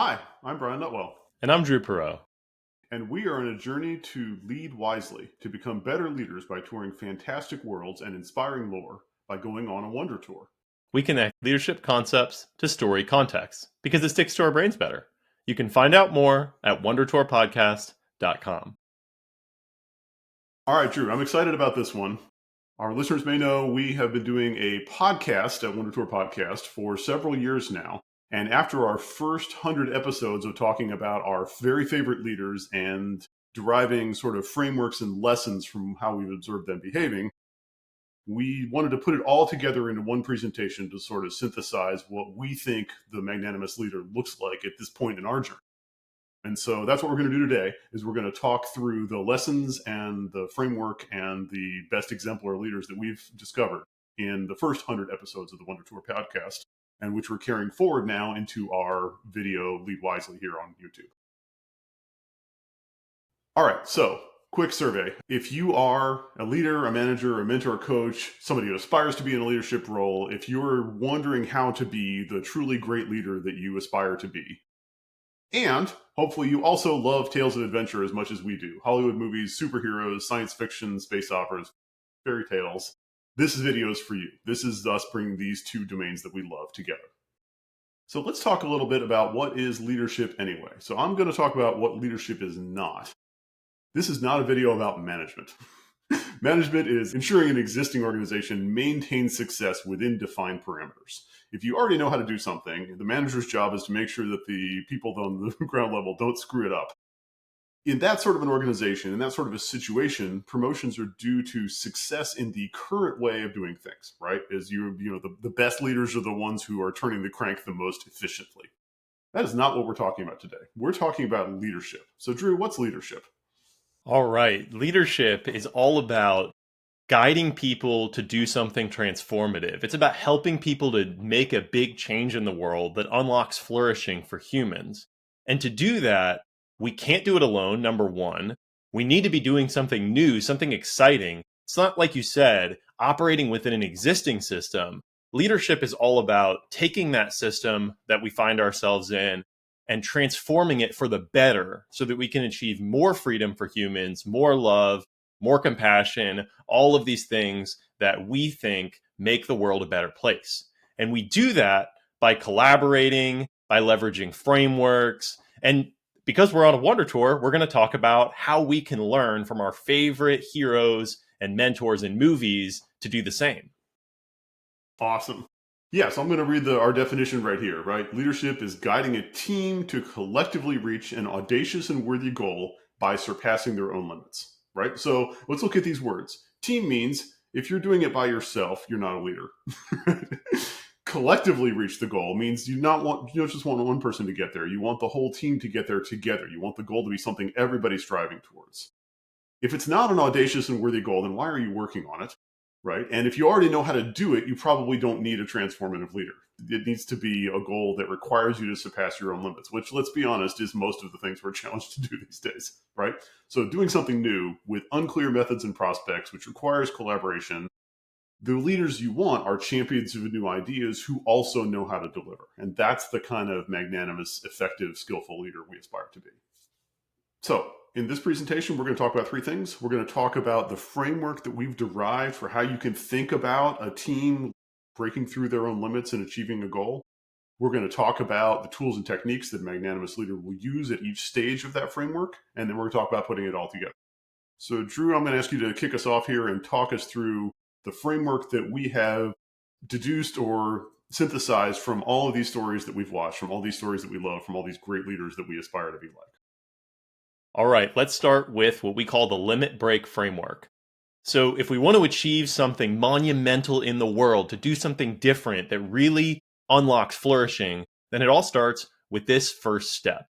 Hi, I'm Brian Nutwell, And I'm Drew Paroz. and we are on a journey to lead wisely, to become better leaders by touring fantastic worlds and inspiring lore by going on a wonder tour. We connect leadership concepts to story context because it sticks to our brains better. You can find out more at WonderTourPodcast.com. All right, Drew, I'm excited about this one. Our listeners may know we have been doing a podcast at Wonder Tour Podcast for several years now. And after our first 100 episodes of talking about our very favorite leaders and deriving sort of frameworks and lessons from how we've observed them behaving, we wanted to put it all together into one presentation to sort of synthesize what we think the magnanimous leader looks like at this point in our journey. And so that's what we're going to do today is we're going to talk through the lessons and the framework and the best exemplar leaders that we've discovered in the first 100 episodes of the Wonder Tour podcast, and which we're carrying forward now into our video Lead Wisely here on YouTube. All right, so quick survey. If you are a leader, a manager, a mentor, a coach, somebody who aspires to be in a leadership role, if you're wondering how to be the truly great leader that you aspire to be, and hopefully you also love tales of adventure as much as we do, Hollywood movies, superheroes, science fiction, space operas, fairy tales, this video is for you. This is us bringing these two domains that we love together. So let's talk a little bit about what is leadership anyway. So I'm going to talk about what leadership is not. This is not a video about management. Management is ensuring an existing organization maintains success within defined parameters. If you already know how to do something, the manager's job is to make sure that the people on the ground level don't screw it up. In that sort of an organization, in that sort of a situation, promotions are due to success in the current way of doing things, right? As the best leaders are the ones who are turning the crank the most efficiently. That is not what we're talking about today. We're talking about leadership. So Drew, what's leadership? All right. Leadership is all about guiding people to do something transformative. It's about helping people to make a big change in the world that unlocks flourishing for humans. And to do that, we can't do it alone, number one. We need to be doing something new, something exciting. It's not, like you said, operating within an existing system. Leadership is all about taking that system that we find ourselves in and transforming it for the better so that we can achieve more freedom for humans, more love, more compassion, all of these things that we think make the world a better place. And we do that by collaborating, by leveraging frameworks. And because we're on a Wonder Tour, we're going to talk about how we can learn from our favorite heroes and mentors in movies to do the same. Awesome. Yeah, so I'm going to read our definition right here, right? Leadership is guiding a team to collectively reach an audacious and worthy goal by surpassing their own limits, right? So let's look at these words. Team means if you're doing it by yourself, you're not a leader. Collectively reach the goal means you don't just want one person to get there. You want the whole team to get there together. You want the goal to be something everybody's striving towards. If it's not an audacious and worthy goal, then why are you working on it? Right? And if you already know how to do it, you probably don't need a transformative leader. It needs to be a goal that requires you to surpass your own limits, which, let's be honest, is most of the things we're challenged to do these days, right? So doing something new with unclear methods and prospects, which requires collaboration, the leaders you want are champions of new ideas who also know how to deliver. And that's the kind of magnanimous, effective, skillful leader we aspire to be. So in this presentation, we're going to talk about three things. We're going to talk about the framework that we've derived for how you can think about a team breaking through their own limits and achieving a goal. We're going to talk about the tools and techniques that a magnanimous leader will use at each stage of that framework. And then we're going to talk about putting it all together. So Drew, I'm going to ask you to kick us off here and talk us through the framework that we have deduced or synthesized from all of these stories that we've watched, from all these stories that we love, from all these great leaders that we aspire to be like. All right, let's start with what we call the limit break framework. So if we want to achieve something monumental in the world, to do something different that really unlocks flourishing, then it all starts with this first step.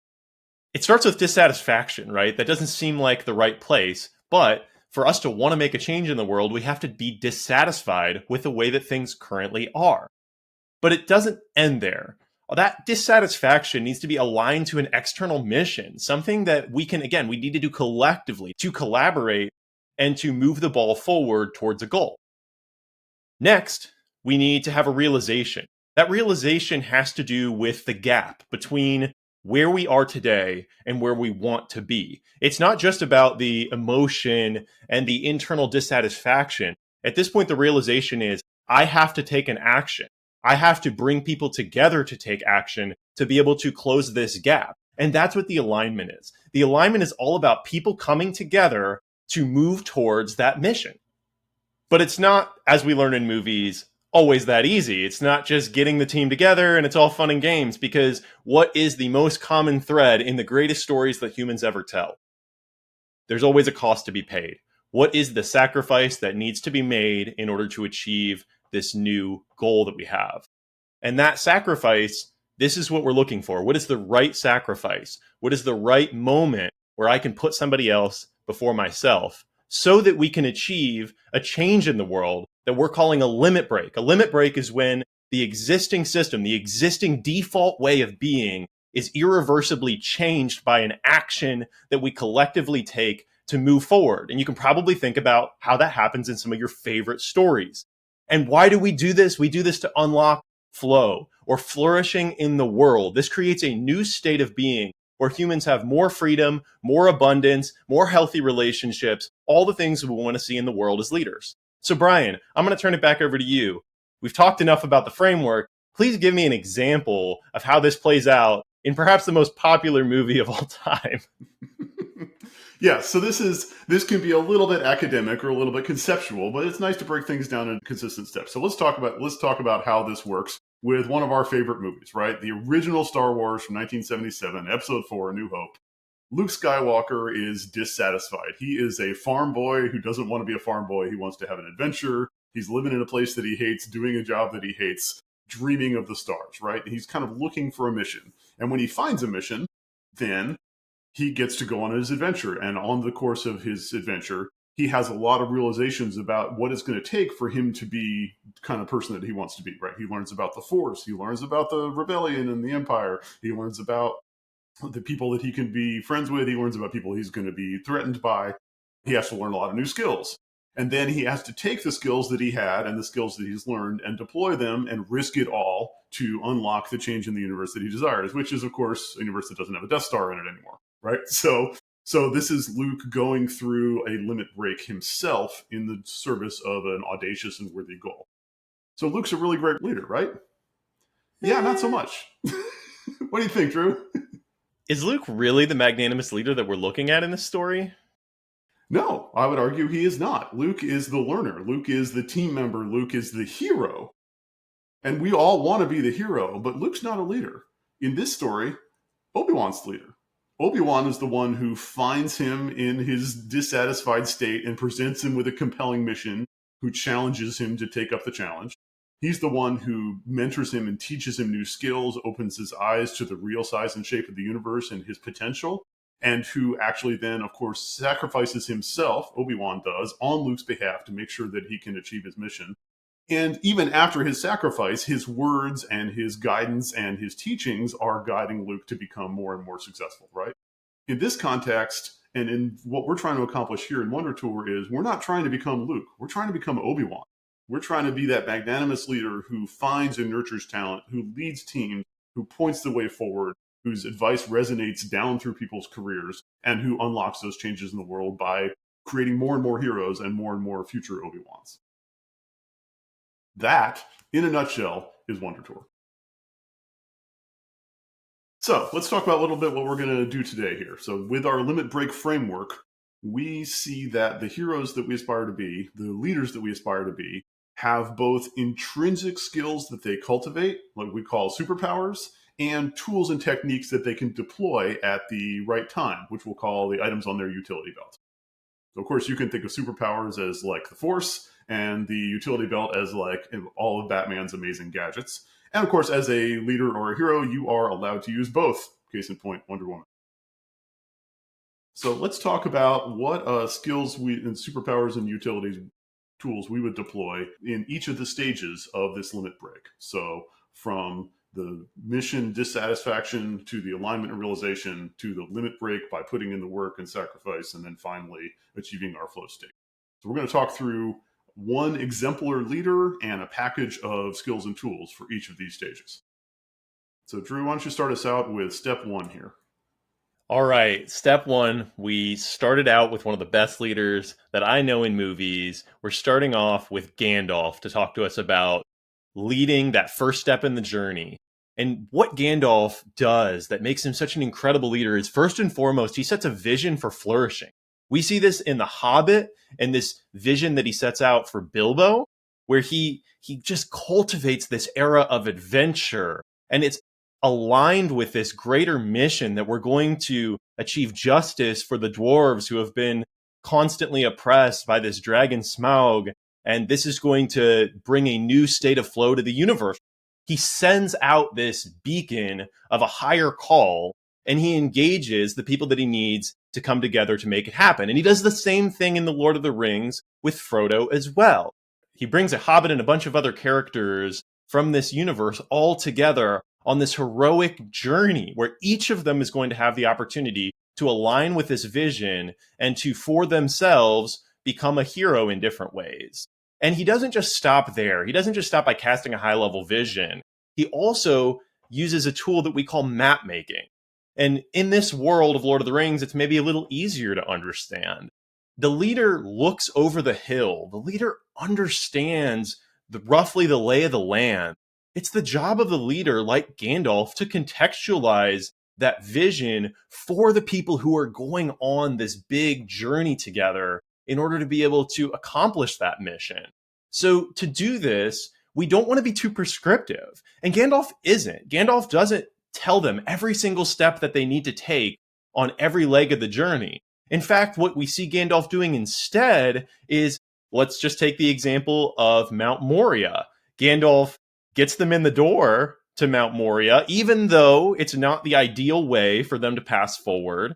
It starts with dissatisfaction, right? That doesn't seem like the right place, but for us to want to make a change in the world, we have to be dissatisfied with the way that things currently are. But it doesn't end there. That dissatisfaction needs to be aligned to an external mission, something that we need to do collectively to collaborate and to move the ball forward towards a goal. Next, we need to have a realization. That realization has to do with the gap between where we are today and where we want to be. It's not just about the emotion and the internal dissatisfaction. At this point, the realization is I have to take an action. I have to bring people together to take action to be able to close this gap. And that's what the alignment is. The alignment is all about people coming together to move towards that mission. But it's not, as we learn in movies, always that easy. It's not just getting the team together and it's all fun and games, because what is the most common thread in the greatest stories that humans ever tell? There's always a cost to be paid. What is the sacrifice that needs to be made in order to achieve this new goal that we have? And that sacrifice, this is what we're looking for. What is the right sacrifice? What is the right moment where I can put somebody else before myself so that we can achieve a change in the world that we're calling a limit break? A limit break is when the existing system, the existing default way of being is irreversibly changed by an action that we collectively take to move forward. And you can probably think about how that happens in some of your favorite stories. And why do we do this? We do this to unlock flow or flourishing in the world. This creates a new state of being where humans have more freedom, more abundance, more healthy relationships, all the things we want to see in the world as leaders. So Brian, I'm going to turn it back over to you. We've talked enough about the framework. Please give me an example of how this plays out in perhaps the most popular movie of all time. Yeah, so this can be a little bit academic or a little bit conceptual, but it's nice to break things down in consistent steps. So let's talk about how this works with one of our favorite movies, right? The original Star Wars from 1977, Episode 4, A New Hope. Luke Skywalker is dissatisfied. He is a farm boy who doesn't want to be a farm boy. He wants to have an adventure. He's living in a place that he hates, doing a job that he hates, dreaming of the stars, right? And he's kind of looking for a mission. And when he finds a mission, then he gets to go on his adventure. And on the course of his adventure, he has a lot of realizations about what it's going to take for him to be the kind of person that he wants to be, right? He learns about the Force. He learns about the rebellion and the Empire. He learns about the people that he can be friends with. He learns about people he's going to be threatened by. He has to learn a lot of new skills. And then he has to take the skills that he had and the skills that he's learned and deploy them and risk it all to unlock the change in the universe that he desires, which is, of course, a universe that doesn't have a Death Star in it anymore, right? So this is Luke going through a limit break himself in the service of an audacious and worthy goal. So Luke's a really great leader, right? Yeah, not so much. What do you think, Drew? Is Luke really the magnanimous leader that we're looking at in this story? No, I would argue he is not. Luke is the learner. Luke is the team member. Luke is the hero. And we all want to be the hero, but Luke's not a leader. In this story, Obi-Wan's the leader. Obi-Wan is the one who finds him in his dissatisfied state and presents him with a compelling mission, who challenges him to take up the challenge. He's the one who mentors him and teaches him new skills, opens his eyes to the real size and shape of the universe and his potential, and who actually then, of course, sacrifices himself, Obi-Wan does, on Luke's behalf to make sure that he can achieve his mission. And even after his sacrifice, his words and his guidance and his teachings are guiding Luke to become more and more successful, right? In this context, and in what we're trying to accomplish here in WonderTour, is we're not trying to become Luke. We're trying to become Obi-Wan. We're trying to be that magnanimous leader who finds and nurtures talent, who leads teams, who points the way forward, whose advice resonates down through people's careers, and who unlocks those changes in the world by creating more and more heroes and more future Obi-Wans. That, in a nutshell, is WonderTour. So let's talk about a little bit what we're going to do today here. So with our limit break framework, we see that the heroes that we aspire to be, the leaders that we aspire to be, have both intrinsic skills that they cultivate, what we call superpowers, and tools and techniques that they can deploy at the right time, which we'll call the items on their utility belt. So of course, you can think of superpowers as like the Force, and the utility belt as like all of Batman's amazing gadgets. And of course, as a leader or a hero, you are allowed to use both. Case in point, Wonder Woman. So let's talk about what skills and superpowers and utilities tools we would deploy in each of the stages of this limit break. So from the mission dissatisfaction to the alignment and realization to the limit break by putting in the work and sacrifice, and then finally achieving our flow state. So we're going to talk through one exemplar leader and a package of skills and tools for each of these stages. So, Drew, why don't you start us out with step one here? All right, step one, we started out with one of the best leaders that I know in movies. We're starting off with Gandalf to talk to us about leading that first step in the journey. And what Gandalf does that makes him such an incredible leader is first and foremost, he sets a vision for flourishing. We see this in The Hobbit and this vision that he sets out for Bilbo, where he just cultivates this era of adventure. And it's aligned with this greater mission that we're going to achieve justice for the dwarves who have been constantly oppressed by this dragon Smaug. And this is going to bring a new state of flow to the universe. He sends out this beacon of a higher call and he engages the people that he needs to come together to make it happen. And he does the same thing in The Lord of the Rings with Frodo as well. He brings a hobbit and a bunch of other characters from this universe all together on this heroic journey where each of them is going to have the opportunity to align with this vision and to, for themselves, become a hero in different ways. And he doesn't just stop there. He doesn't just stop by casting a high level vision. He also uses a tool that we call map making. And in this world of Lord of the Rings, it's maybe a little easier to understand. The leader looks over the hill. The leader understands roughly the lay of the land. It's the job of the leader, like Gandalf, to contextualize that vision for the people who are going on this big journey together in order to be able to accomplish that mission. So to do this, we don't want to be too prescriptive. And Gandalf isn't. Gandalf doesn't tell them every single step that they need to take on every leg of the journey. In fact, what we see Gandalf doing instead is, let's just take the example of Mount Moria. Gandalf gets them in the door to Mount Moria, even though it's not the ideal way for them to pass forward.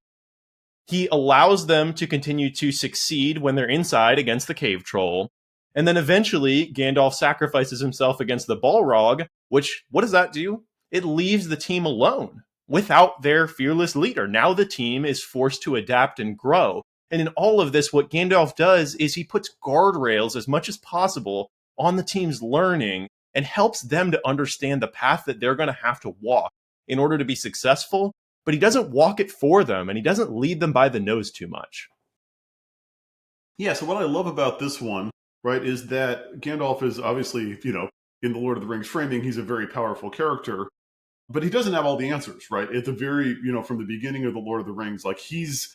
He allows them to continue to succeed when they're inside against the cave troll. And then eventually, Gandalf sacrifices himself against the Balrog, which, what does that do? It leaves the team alone without their fearless leader. Now the team is forced to adapt and grow. And in all of this, what Gandalf does is he puts guardrails as much as possible on the team's learning and helps them to understand the path that they're going to have to walk in order to be successful. But he doesn't walk it for them, and he doesn't lead them by the nose too much. Yeah, so what I love about this one, right, is that Gandalf is obviously, in the Lord of the Rings framing, he's a very powerful character, but he doesn't have all the answers, right? At the very, from the beginning of the Lord of the Rings, like he's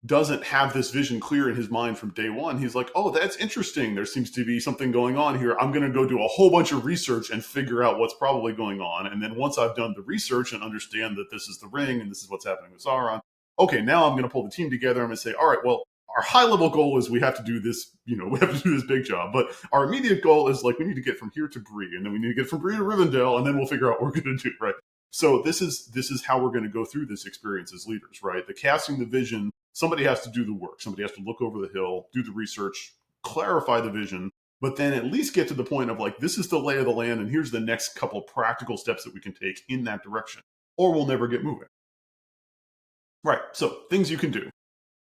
doesn't have this vision clear in his mind from day one. He's like, oh, that's interesting. There seems to be something going on here. I'm going to go do a whole bunch of research and figure out what's probably going on. And then once I've done the research and understand that this is the ring and this is what's happening with Sauron, okay, now I'm going to pull the team together. I'm going to say, all right, well, our high level goal is we have to do this, we have to do this big job. But our immediate goal is like, we need to get from here to Bree, and then we need to get from Bree to Rivendell, and then we'll figure out what we're going to do, right? So this is how we're going to go through this experience as leaders, right? The casting the vision, somebody has to do the work. Somebody has to look over the hill, do the research, clarify the vision, but then at least get to the point of like, this is the lay of the land, and here's the next couple practical steps that we can take in that direction, or we'll never get moving. Right, so things you can do.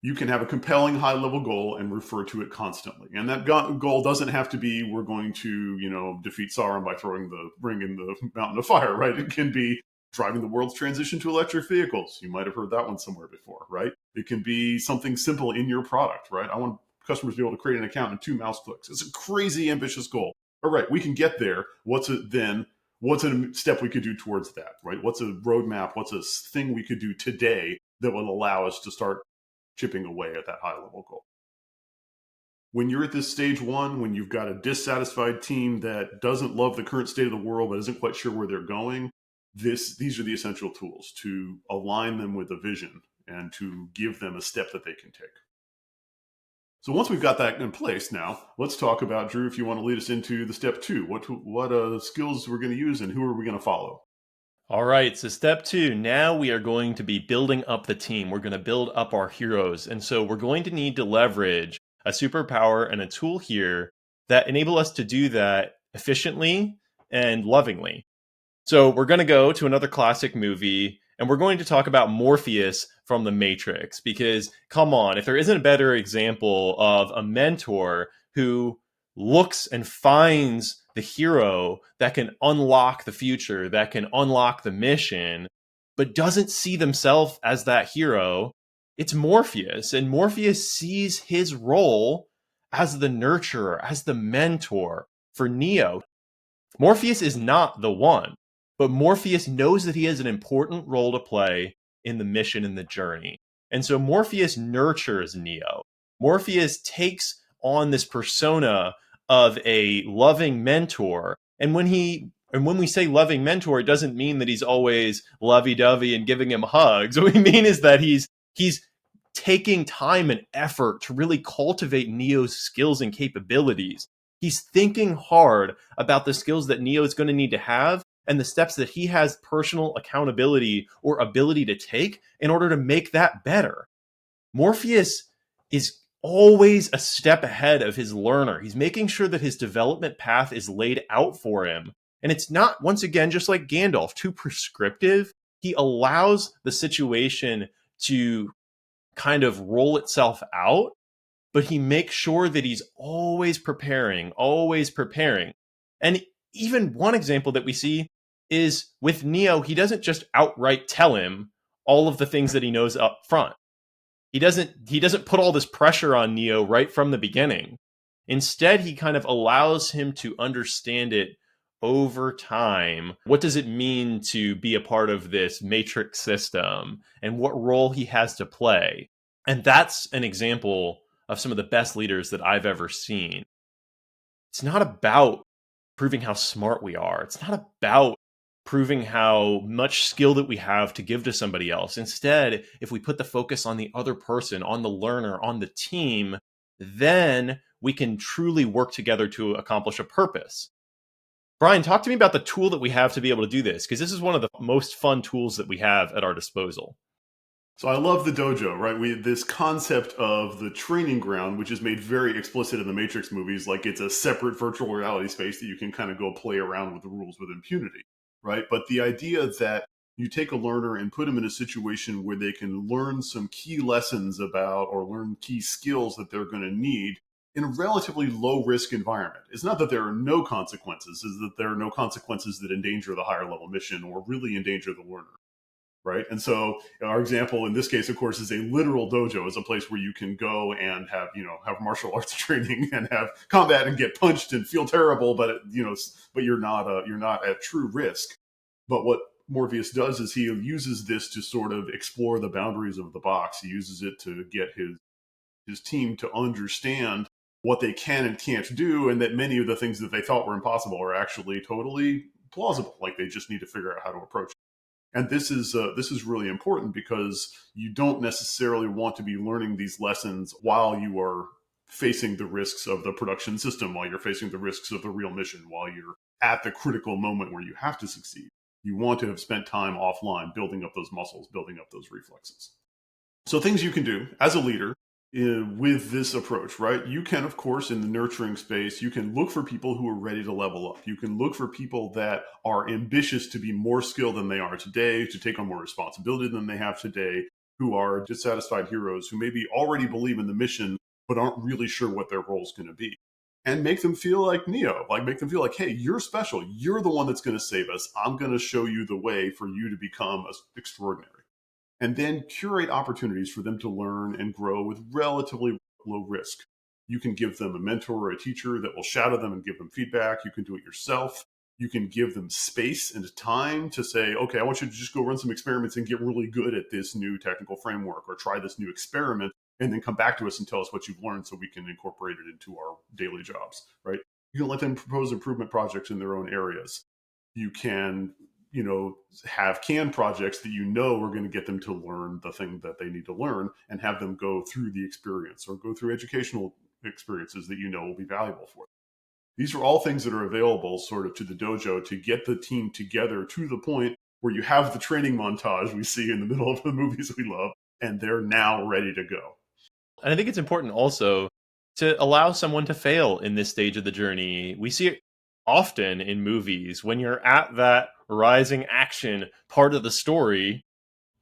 You can have a compelling high-level goal and refer to it constantly. And that goal doesn't have to be, we're going to, defeat Sauron by throwing the ring in the mountain of fire, right? It can be driving the world's transition to electric vehicles. You might have heard that one somewhere before, right? It can be something simple in your product, right? I want customers to be able to create an account in 2 mouse clicks. It's a crazy ambitious goal. All right, we can get there. What's a step we could do towards that, right? What's a roadmap? What's a thing we could do today that will allow us to start chipping away at that high level goal? When you're at this stage one, when you've got a dissatisfied team that doesn't love the current state of the world, but isn't quite sure where they're going, these are the essential tools to align them with a vision and to give them a step that they can take. So once we've got that in place now, let's talk about, Drew, if you want to lead us into the step 2, what skills we're going to use and who are we going to follow? All right, so step 2, now we are going to be building up the team. We're going to build up our heroes. And so we're going to need to leverage a superpower and a tool here that enable us to do that efficiently and lovingly. So we're going to go to another classic movie, and we're going to talk about Morpheus from The Matrix, because come on, if there isn't a better example of a mentor who looks and finds the hero that can unlock the future, that can unlock the mission, but doesn't see themselves as that hero, it's Morpheus. And Morpheus sees his role as the nurturer, as the mentor for Neo. Morpheus is not the one, but Morpheus knows that he has an important role to play in the mission and the journey. And so Morpheus nurtures Neo. Morpheus takes on this persona of a loving mentor. And when we say loving mentor, it doesn't mean that he's always lovey-dovey and giving him hugs. What we mean is that he's taking time and effort to really cultivate Neo's skills and capabilities. He's thinking hard about the skills that Neo is going to need to have and the steps that he has personal accountability or ability to take in order to make that better. Morpheus is always a step ahead of his learner. He's making sure that his development path is laid out for him. And it's not, once again, just like Gandalf, too prescriptive. He allows the situation to kind of roll itself out, but he makes sure that he's always preparing, always preparing. And even one example that we see is with Neo, he doesn't just outright tell him all of the things that he knows up front. He doesn't put all this pressure on Neo right from the beginning. Instead, he kind of allows him to understand it over time. What does it mean to be a part of this matrix system and what role he has to play? And that's an example of some of the best leaders that I've ever seen. It's not about proving how smart we are. It's not about proving how much skill that we have to give to somebody else. Instead, if we put the focus on the other person, on the learner, on the team, then we can truly work together to accomplish a purpose. Brian, talk to me about the tool that we have to be able to do this, because this is one of the most fun tools that we have at our disposal. So I love the dojo, right? This concept of the training ground, which is made very explicit in the Matrix movies, like it's a separate virtual reality space that you can kind of go play around with the rules with impunity, right? But the idea that you take a learner and put them in a situation where they can learn some key lessons about or learn key skills that they're going to need in a relatively low risk environment. It's not that there are no consequences, it's that there are no consequences that endanger the higher level mission or really endanger the learner. Right. And so our example in this case, of course, is a literal dojo, is a place where you can go and have martial arts training and have combat and get punched and feel terrible, but you're not at true risk. But what Morpheus does is he uses this to sort of explore the boundaries of the box. He uses it to get his team to understand what they can and can't do, and that many of the things that they thought were impossible are actually totally plausible. Like they just need to figure out how to approach it. And this is really important because you don't necessarily want to be learning these lessons while you are facing the risks of the production system, while you're facing the risks of the real mission, while you're at the critical moment where you have to succeed. You want to have spent time offline building up those muscles, building up those reflexes. So things you can do as a leader with this approach, right? You can, of course, in the nurturing space, you can look for people who are ready to level up. You can look for people that are ambitious to be more skilled than they are today, to take on more responsibility than they have today, who are dissatisfied heroes, who maybe already believe in the mission, but aren't really sure what their role is going to be. And make them feel like Neo, like make them feel like, hey, you're special. You're the one that's going to save us. I'm going to show you the way for you to become extraordinary. And then curate opportunities for them to learn and grow with relatively low risk. You can give them a mentor or a teacher that will shadow them and give them feedback. You can do it yourself. You can give them space and time to say, okay, I want you to just go run some experiments and get really good at this new technical framework, or try this new experiment, and then come back to us and tell us what you've learned so we can incorporate it into our daily jobs, right? You can let them propose improvement projects in their own areas. You can have canned projects that are going to get them to learn the thing that they need to learn, and have them go through the experience or go through educational experiences that will be valuable for them. These are all things that are available sort of to the dojo to get the team together to the point where you have the training montage we see in the middle of the movies we love, and they're now ready to go. And I think it's important also to allow someone to fail in this stage of the journey. We see it often in movies when you're at that rising action part of the story.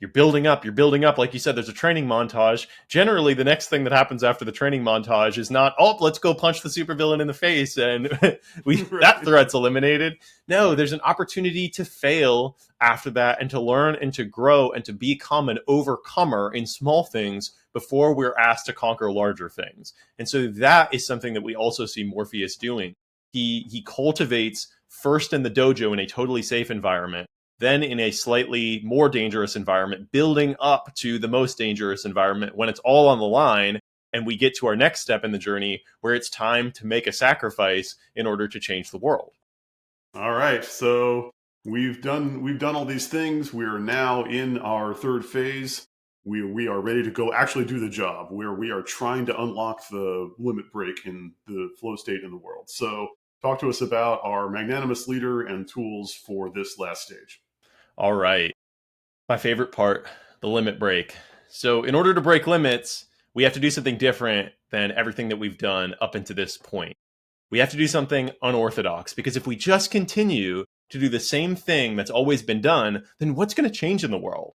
you're building up, you're building up. Like you said, there's a training montage. Generally, the next thing that happens after the training montage is not, oh, let's go punch the supervillain in the face and that threat's eliminated. No, there's an opportunity to fail after that and to learn and to grow and to become an overcomer in small things before we're asked to conquer larger things. And so that is something that we also see Morpheus doing. He cultivates first in the dojo in a totally safe environment, then in a slightly more dangerous environment, building up to the most dangerous environment when it's all on the line. And we get to our next step in the journey where it's time to make a sacrifice in order to change the world. All right. So we've done all these things. We are now in our third phase. We are ready to go actually do the job, where we are trying to unlock the limit break in the flow state in the world. So talk to us about our magnanimous leader and tools for this last stage. All right. My favorite part, the limit break. So in order to break limits, we have to do something different than everything that we've done up until this point. We have to do something unorthodox, because if we just continue to do the same thing that's always been done, then what's going to change in the world?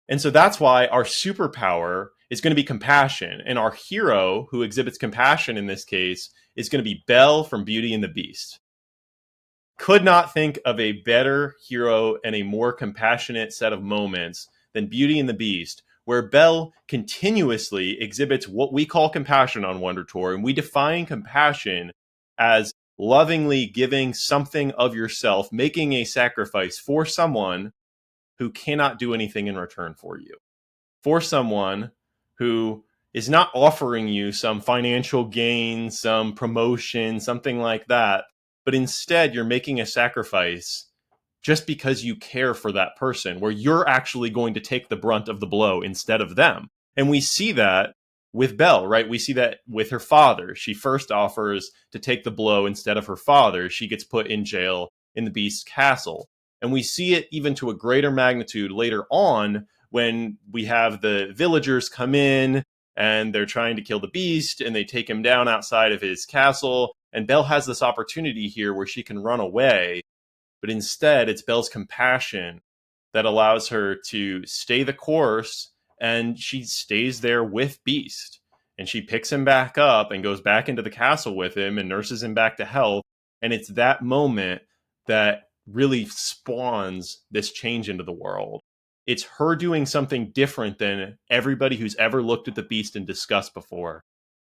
And so that's why our superpower is going to be compassion. And our hero who exhibits compassion in this case is going to be Belle from Beauty and the Beast. Could not think of a better hero and a more compassionate set of moments than Beauty and the Beast, where Belle continuously exhibits what we call compassion on WonderTour. And we define compassion as lovingly giving something of yourself, making a sacrifice for someone who cannot do anything in return for you, for someone who is not offering you some financial gain, some promotion, something like that, but instead you're making a sacrifice just because you care for that person, where you're actually going to take the brunt of the blow instead of them. And we see that with Belle, right? We see that with her father. She first offers to take the blow instead of her father. She gets put in jail in the Beast's castle. And we see it even to a greater magnitude later on when we have the villagers come in and they're trying to kill the Beast and they take him down outside of his castle. And Belle has this opportunity here where she can run away. But instead, it's Belle's compassion that allows her to stay the course, and she stays there with Beast. And she picks him back up and goes back into the castle with him and nurses him back to health. And it's that moment that really spawns this change into the world. It's her doing something different than everybody who's ever looked at the Beast in disgust before.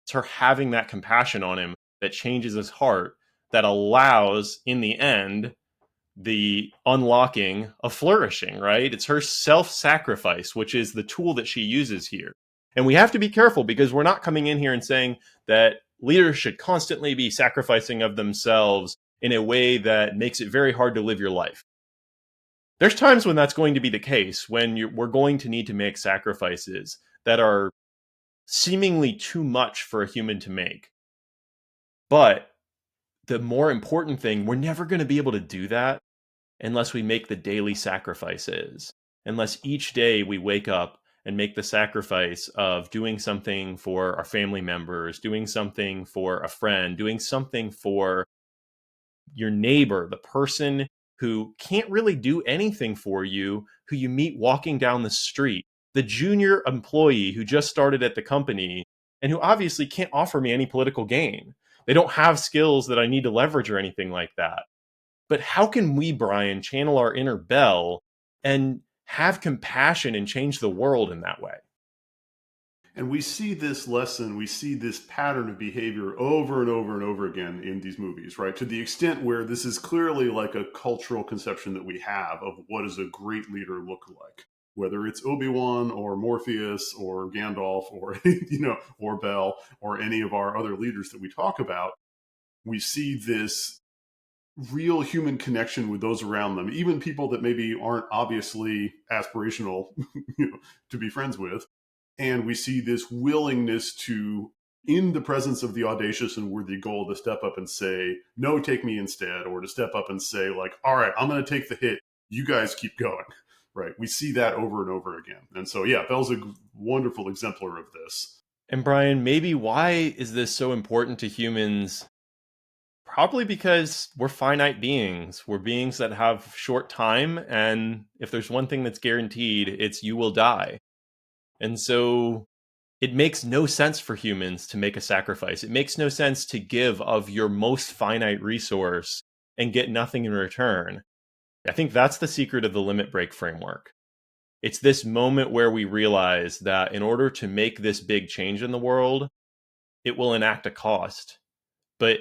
It's her having that compassion on him that changes his heart, that allows, in the end, the unlocking of flourishing, right? It's her self-sacrifice, which is the tool that she uses here. And we have to be careful, because we're not coming in here and saying that leaders should constantly be sacrificing of themselves in a way that makes it very hard to live your life. There's times when that's going to be the case, when we're going to need to make sacrifices that are seemingly too much for a human to make. But the more important thing, we're never going to be able to do that unless we make the daily sacrifices, unless each day we wake up and make the sacrifice of doing something for our family members, doing something for a friend, doing something for your neighbor, the person who can't really do anything for you, who you meet walking down the street, the junior employee who just started at the company and who obviously can't offer me any political gain. They don't have skills that I need to leverage or anything like that. But how can we, Brian, channel our inner Belle and have compassion and change the world in that way? And we see this lesson, we see this pattern of behavior over and over and over again in these movies, right? To the extent where this is clearly like a cultural conception that we have of what does a great leader look like, whether it's Obi-Wan or Morpheus or Gandalf or, or Belle or any of our other leaders that we talk about. We see this real human connection with those around them, even people that maybe aren't obviously aspirational, to be friends with. And we see this willingness to, in the presence of the audacious and worthy goal, to step up and say, no, take me instead, or to step up and say, like, all right, I'm going to take the hit. You guys keep going, right? We see that over and over again. And so, yeah, Belle's a wonderful exemplar of this. And Brian, maybe why is this so important to humans Probably because we're finite beings. We're beings that have short time, and if there's one thing that's guaranteed, it's you will die. And so it makes no sense for humans to make a sacrifice. It makes no sense to give of your most finite resource and get nothing in return. I think that's the secret of the limit break framework. It's this moment where we realize that in order to make this big change in the world, it will enact a cost. But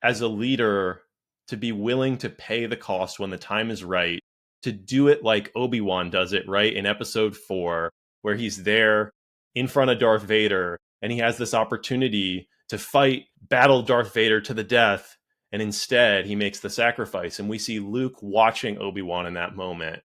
as a leader, to be willing to pay the cost when the time is right, to do it like Obi-Wan does it, right? In episode 4, where he's there in front of Darth Vader and he has this opportunity to battle Darth Vader to the death. And instead, he makes the sacrifice. And we see Luke watching Obi-Wan in that moment.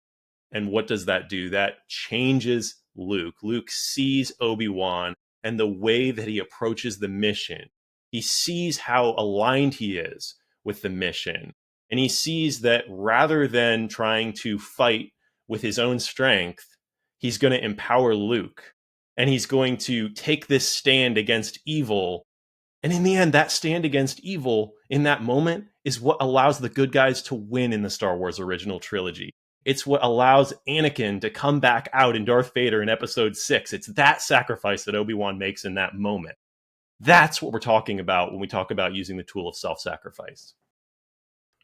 And what does that do? That changes Luke. Luke sees Obi-Wan and the way that he approaches the mission. He sees how aligned he is with the mission. And he sees that rather than trying to fight with his own strength, he's going to empower Luke. And he's going to take this stand against evil. And in the end, that stand against evil in that moment is what allows the good guys to win in the Star Wars original trilogy. It's what allows Anakin to come back out in Darth Vader in episode 6. It's that sacrifice that Obi-Wan makes in that moment. That's what we're talking about when we talk about using the tool of self-sacrifice.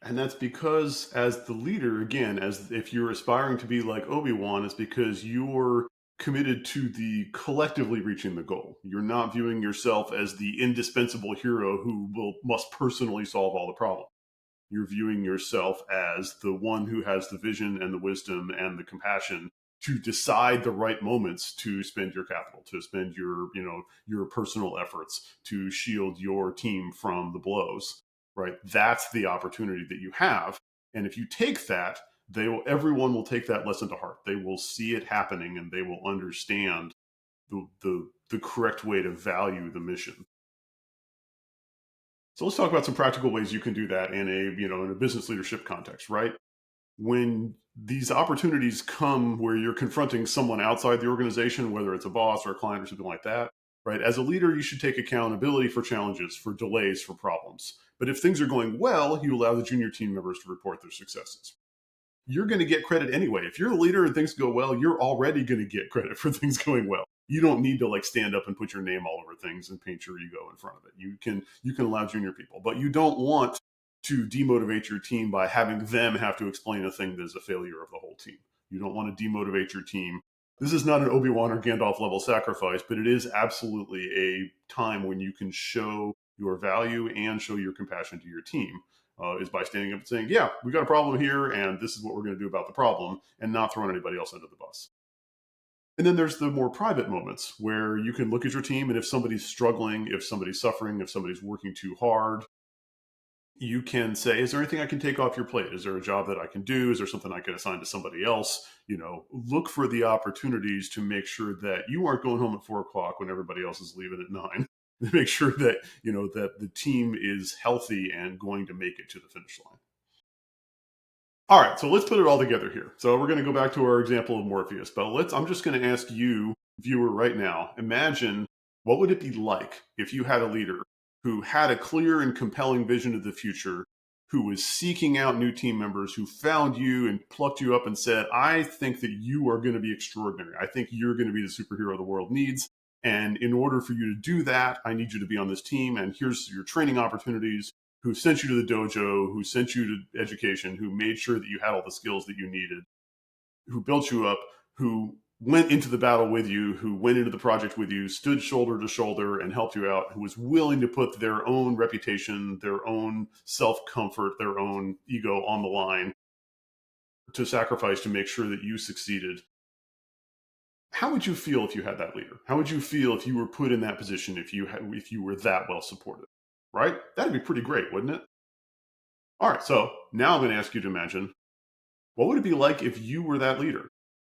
And that's because as the leader, again, as if you're aspiring to be like Obi-Wan, it's because you're committed to the collectively reaching the goal. You're not viewing yourself as the indispensable hero who must personally solve all the problems. You're viewing yourself as the one who has the vision and the wisdom and the compassion to decide the right moments to spend your capital, to spend your personal efforts to shield your team from the blows, right? That's the opportunity that you have. And if you take that, everyone will take that lesson to heart. They will see it happening and they will understand the correct way to value the mission. So let's talk about some practical ways you can do that in a business leadership context, right? When these opportunities come where you're confronting someone outside the organization, whether it's a boss or a client or something like that, right? As a leader, you should take accountability for challenges, for delays, for problems. But if things are going well, you allow the junior team members to report their successes. You're going to get credit anyway. If you're a leader and things go well, you're already going to get credit for things going well. You don't need to stand up and put your name all over things and paint your ego in front of it. You can allow junior people, but you don't want to demotivate your team by having them have to explain a thing that is a failure of the whole team. You don't want to demotivate your team. This is not an Obi-Wan or Gandalf level sacrifice, but it is absolutely a time when you can show your value and show your compassion to your team. Is by standing up and saying, yeah, we got a problem here, and this is what we're going to do about the problem, and not throwing anybody else under the bus. And then there's the more private moments where you can look at your team, and if somebody's struggling, if somebody's suffering, if somebody's working too hard, you can say, is there anything I can take off your plate? Is there a job that I can do? Is there something I can assign to somebody else? Look for the opportunities to make sure that you aren't going home at 4:00 when everybody else is leaving at 9. Make sure that that the team is healthy and going to make it to the finish line. All right, so let's put it all together here. So we're going to go back to our example of Morpheus, but I'm just going to ask you, viewer, right now, imagine what would it be like if you had a leader who had a clear and compelling vision of the future, who was seeking out new team members, who found you and plucked you up and said, I think that you are going to be extraordinary. I think you're going to be the superhero the world needs. And in order for you to do that, I need you to be on this team. And here's your training opportunities. Who sent you to the dojo, who sent you to education, who made sure that you had all the skills that you needed, who built you up, who went into the battle with you, who went into the project with you, stood shoulder to shoulder and helped you out, who was willing to put their own reputation, their own self-comfort, their own ego on the line to sacrifice to make sure that you succeeded. How would you feel if you had that leader? How would you feel if you were put in that position, if you were that well supported? Right? That'd be pretty great, wouldn't it? All right, so now I'm going to ask you to imagine, what would it be like if you were that leader?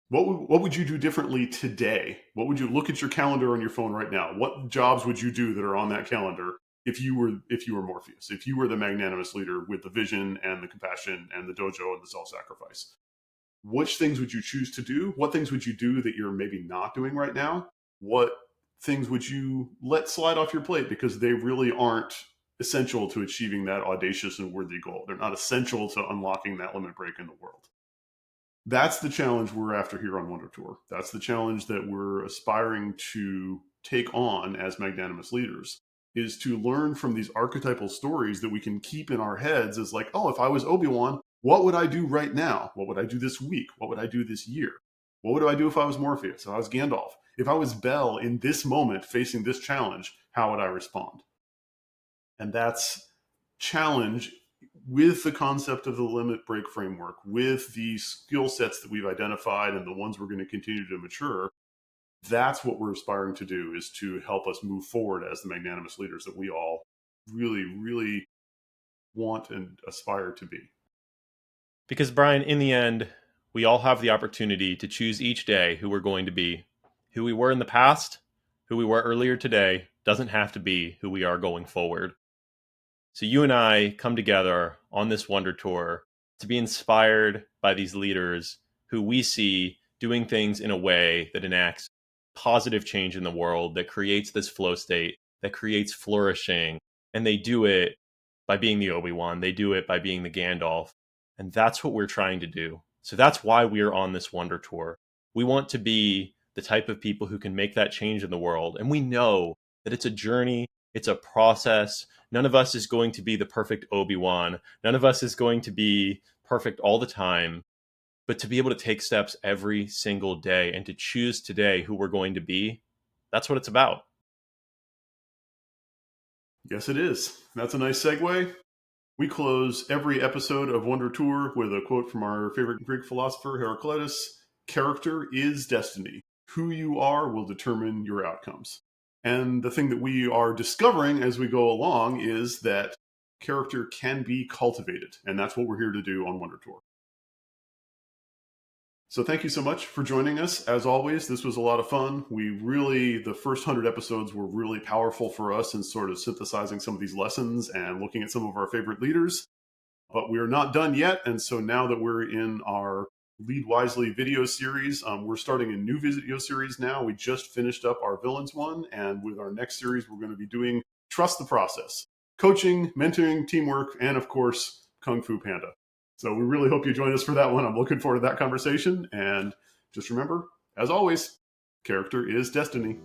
What would you do differently today? What would you look at your calendar on your phone right now? What jobs would you do that are on that calendar if you were Morpheus? If you were the magnanimous leader with the vision and the compassion and the dojo and the self-sacrifice? Which things would you choose to do? What things would you do that you're maybe not doing right now? What things would you let slide off your plate because they really aren't essential to achieving that audacious and worthy goal. They're not essential to unlocking that limit break in the world. That's the challenge we're after here on WonderTour. That's the challenge that we're aspiring to take on as magnanimous leaders, is to learn from these archetypal stories that we can keep in our heads as like, oh, if I was Obi-Wan, what would I do right now? What would I do this week? What would I do this year? What would I do if I was Morpheus? If I was Gandalf? If I was Bell in this moment facing this challenge, how would I respond? And that's challenge with the concept of the limit break framework, with the skill sets that we've identified and the ones we're going to continue to mature. That's what we're aspiring to do, is to help us move forward as the magnanimous leaders that we all really, really want and aspire to be. Because, Brian, in the end, we all have the opportunity to choose each day who we're going to be. Who we were in the past, who we were earlier today, doesn't have to be who we are going forward. So you and I come together on this WonderTour to be inspired by these leaders who we see doing things in a way that enacts positive change in the world, that creates this flow state, that creates flourishing. And they do it by being the Obi-Wan. They do it by being the Gandalf. And that's what we're trying to do. So that's why we are on this WonderTour. We want to be the type of people who can make that change in the world. And we know that it's a journey, it's a process. None of us is going to be the perfect Obi-Wan. None of us is going to be perfect all the time. But to be able to take steps every single day and to choose today who we're going to be, that's what it's about. Yes, it is. That's a nice segue. We close every episode of WonderTour with a quote from our favorite Greek philosopher, Heraclitus: "Character is destiny. Who you are will determine your outcomes." And the thing that we are discovering as we go along is that character can be cultivated. And that's what we're here to do on WonderTour. So thank you so much for joining us. As always, this was a lot of fun. The first 100 episodes were really powerful for us in sort of synthesizing some of these lessons and looking at some of our favorite leaders. But we're not done yet. And so now that we're in our Lead Wisely video series, we're starting a new video series now. We just finished up our villains one. And with our next series, we're going to be doing Trust the Process: coaching, mentoring, teamwork, and of course, Kung Fu Panda. So we really hope you join us for that one. I'm looking forward to that conversation. And just remember, as always, character is destiny.